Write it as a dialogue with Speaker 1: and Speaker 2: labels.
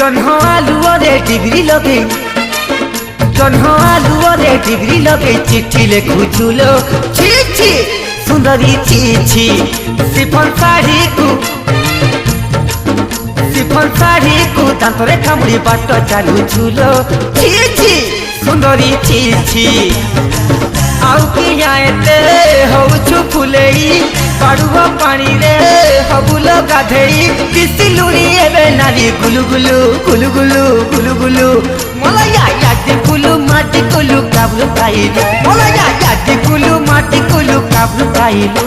Speaker 1: जन्ह आलुओरे degree लगे जन्ह आलुओरे degree लगे चिट्ठी लिखुचुलो छी छी सुंदरी छी छी सिफन साड़ी को दांतरे कामुड़ी बाट चलुचुलो छी छी सुंदरी छी छी आउ कि आएते होउछु फुलेई पाड़ुव पानी रे हबुल गाधेई किसिलुरी एबे नाली गुलु गुलु गुलु गुलु गुलु गुलु मलया यादी कुलु माटी कुलु काबलु काइलु मलया यादी कुलु माटी कुलु काबलु काइलु।